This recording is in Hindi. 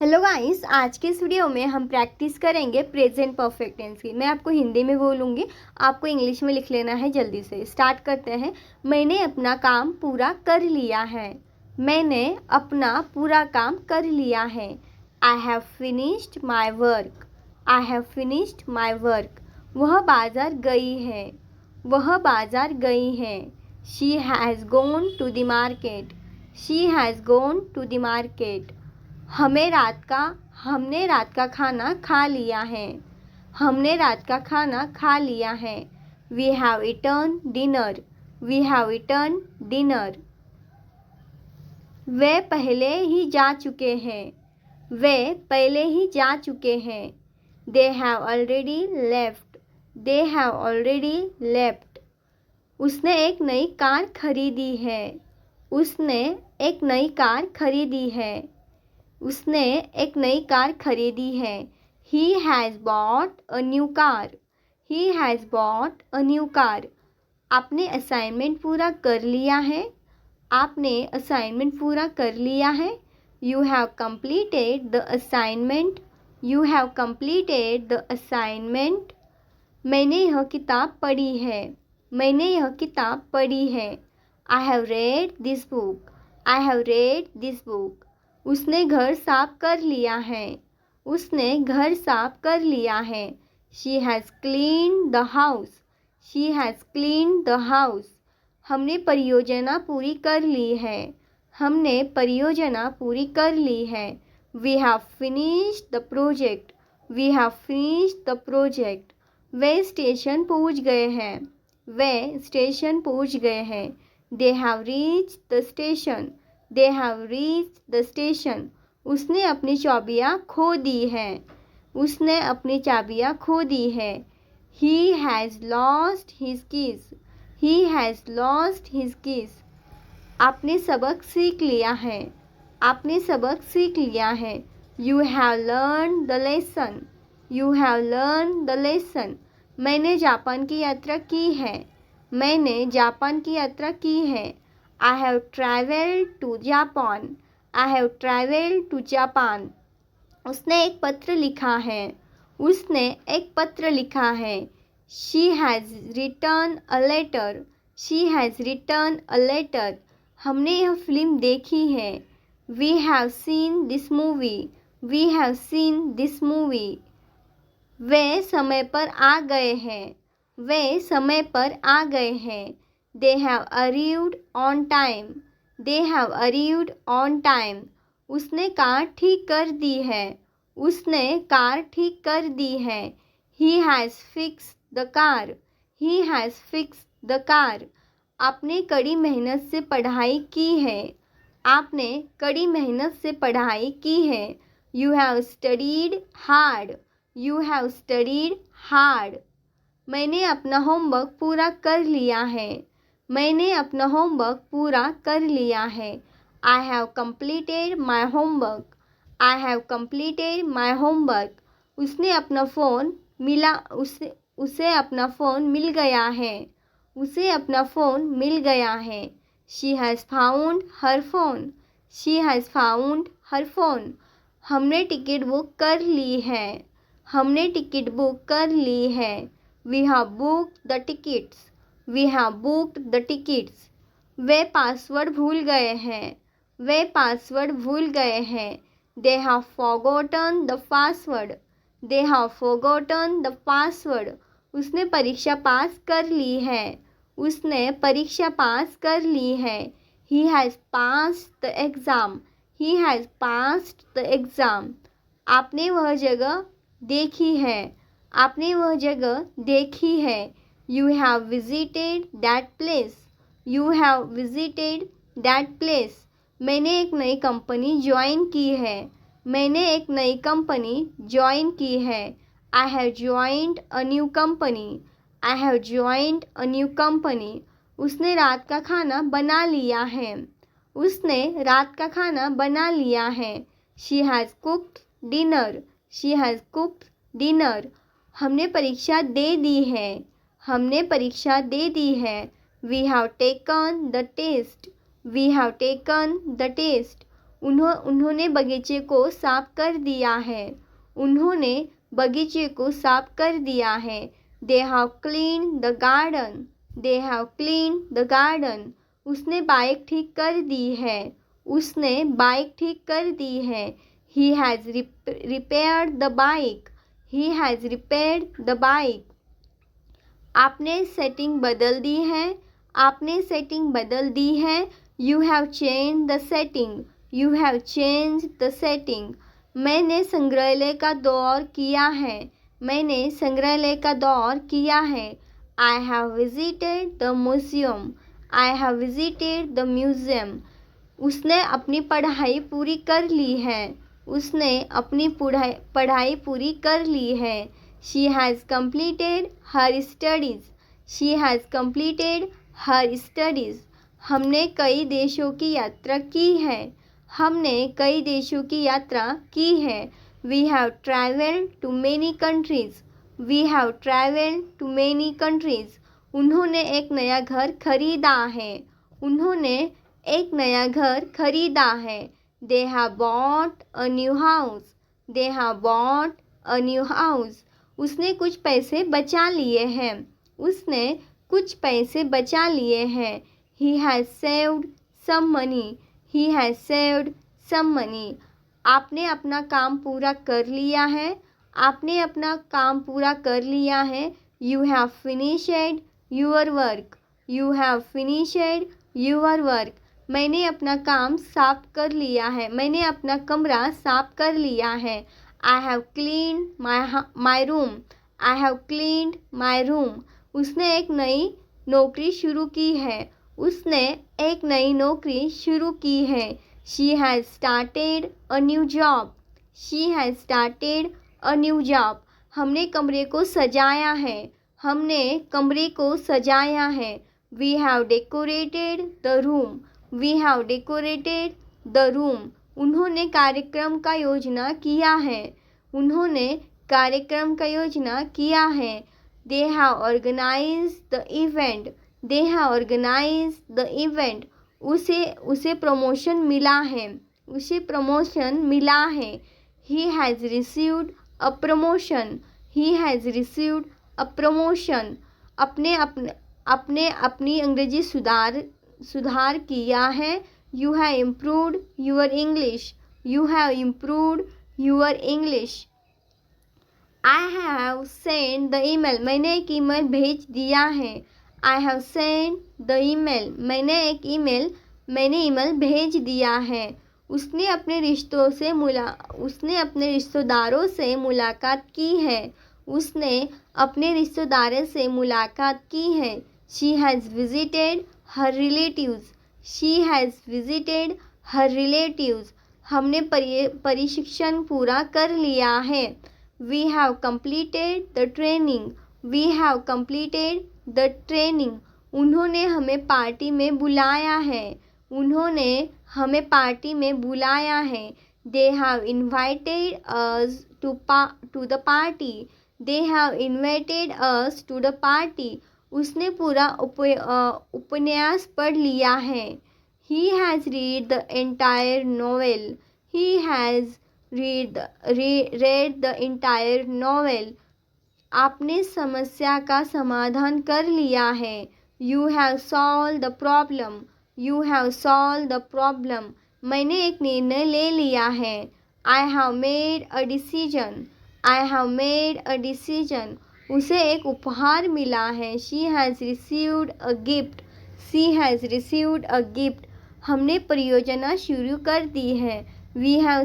हेलो गाइस, आज के इस वीडियो में हम प्रैक्टिस करेंगे प्रेजेंट परफेक्ट टेंस की। मैं आपको हिंदी में बोलूँगी, आपको इंग्लिश में लिख लेना है। जल्दी से स्टार्ट करते हैं। मैंने अपना काम पूरा कर लिया है। मैंने अपना पूरा काम कर लिया है। I have finished my work. I have finished my work. वह बाज़ार गई है। वह बाज़ार गई है। She has gone to the market. She has gone to the market. हमने रात का खाना खा लिया है। हमने रात का खाना खा लिया है। We have eaten dinner. We have eaten dinner. वे पहले ही जा चुके हैं। वे पहले ही जा चुके हैं। They have already left. They have already left. उसने एक नई कार खरीदी है। उसने एक नई कार खरीदी है। उसने एक नई कार खरीदी है। He has bought a new car. He has bought a new car. आपने असाइनमेंट पूरा कर लिया है। आपने असाइनमेंट पूरा कर लिया है। You have completed the assignment. You have completed the assignment. मैंने यह किताब पढ़ी है। मैंने यह किताब पढ़ी है। I have read this book. I have read this book. उसने घर साफ कर लिया है। उसने घर साफ कर लिया है। She has cleaned the house. She has cleaned the house. हमने परियोजना पूरी कर ली है। हमने परियोजना पूरी कर ली है। We have finished the project. We have finished the project. Way station पहुंच गए हैं। वे स्टेशन पहुंच गए हैं। They have reached the station. They have reached the station. उसने अपनी चाबियाँ खो दी हैं। उसने अपनी चाबियाँ खो दी है। He has lost his keys. He has lost his keys. आपने सबक सीख लिया है। आपने सबक सीख लिया है। You have learned the lesson. You have learned the lesson. मैंने जापान की यात्रा की है। मैंने जापान की यात्रा की है। I have traveled to Japan. I have traveled to Japan. उसने एक पत्र लिखा है। उसने एक पत्र लिखा है। She has written a letter. She has written a letter. हमने यह फिल्म देखी है। We have seen this movie. We have seen this movie. वे समय पर आ गए हैं। वे समय पर आ गए हैं। They have arrived on time. They have arrived on time. उसने कार ठीक कर दी है। उसने कार ठीक कर दी है। He has fixed the car. He has fixed the car. आपने कड़ी मेहनत से पढ़ाई की है। आपने कड़ी मेहनत से पढ़ाई की है। You have studied hard. You have studied hard. मैंने अपना होमवर्क पूरा कर लिया है। मैंने अपना होमवर्क पूरा कर लिया है। I have completed my homework. I have completed my homework. उसने अपना फ़ोन मिला उसे अपना फ़ोन मिल गया है। उसे अपना फ़ोन मिल गया है। She has found her phone. She has found her phone. हमने टिकट बुक कर ली है। हमने टिकट बुक कर ली है। We have booked the tickets. We have booked the tickets. Way password भूल गए हैं। वे पासवर्ड भूल गए हैं। They have forgotten the password. They have forgotten the password. उसने परीक्षा पास कर ली है। उसने परीक्षा पास कर ली है। He has passed the exam. He has passed the exam. आपने वह जगह देखी है। आपने वह जगह देखी है। You have visited that place. You have visited that place. मैंने एक नई कंपनी ज्वाइन की है। मैंने एक नई कंपनी ज्वाइन की है। I have joined a new company. I have joined a new company. उसने रात का खाना बना लिया है। उसने रात का खाना बना लिया है। She has cooked dinner. She has cooked dinner. हमने परीक्षा दे दी है। हमने परीक्षा दे दी है। We have taken the test. We have taken the test. उन्होंने बगीचे को साफ कर दिया है। उन्होंने बगीचे को साफ कर दिया है। They have cleaned the garden. They have cleaned the garden. उसने बाइक ठीक कर दी है। उसने बाइक ठीक कर दी है। He has repaired the bike. He has repaired the bike. आपने सेटिंग बदल दी है। आपने सेटिंग बदल दी है। You have changed the setting. You have changed the setting. मैंने संग्रहालय का दौर किया है। मैंने संग्रहालय का दौर किया है। I have visited the museum. I have visited the museum. उसने अपनी पढ़ाई पूरी कर ली है। उसने अपनी पढ़ाई पूरी कर ली है। She has completed her studies. She has completed her studies. हमने कई देशों की यात्रा की है। हमने कई देशों की यात्रा की है। We have traveled to many countries. We have traveled to many countries. उन्होंने एक नया घर खरीदा है। उन्होंने एक नया घर खरीदा है। They have bought a new house. They have bought a new house. उसने कुछ पैसे बचा लिए हैं। उसने कुछ पैसे बचा लिए हैं। He has saved some money. He has saved some money. आपने अपना काम पूरा कर लिया है। आपने अपना काम पूरा कर लिया है। You have finished your work. You have finished your work. मैंने अपना काम साफ कर लिया है। मैंने अपना कमरा साफ कर लिया है। I have cleaned my room. I have cleaned my room. उसने एक नई नौकरी शुरू की है। उसने एक नई नौकरी शुरू की है। She has started a new job. She has started a new job. हमने कमरे को सजाया है। हमने कमरे को सजाया है। We have decorated the room. We have decorated the room. उन्होंने कार्यक्रम का योजना किया है। उन्होंने कार्यक्रम का योजना किया है। They have organized the event. They have organized the event. उसे प्रमोशन मिला है। उसे प्रमोशन मिला है। He has received a promotion. He has received a promotion. अपने अपनी अंग्रेजी सुधार किया है। You have improved your English. You have improved your English. I have sent the email. मैंने एक ईमेल भेज दिया है। I have sent the email. मैंने ईमेल भेज दिया है। उसने अपने रिश्तेदारों से मुलाकात की है। उसने अपने रिश्तेदारों से मुलाकात की है। She has visited her relatives. She has visited her relatives. हमने प्रशिक्षण पूरा कर लिया है। We have completed the training. We have completed the training. उन्होंने हमें पार्टी में बुलाया है। उन्होंने हमें पार्टी में बुलाया है। They have invited us to the party. They have invited us to the party. उसने पूरा उपन्यास पढ़ लिया है। He has read the entire novel. He has read the entire novel. आपने समस्या का समाधान कर लिया है। You have solved the problem. You have solved the problem. मैंने एक निर्णय ले लिया है। I have made a decision. I have made a decision. उसे एक उपहार मिला है। She has received a gift. She has received a gift. हमने परियोजना शुरू कर दी है। We have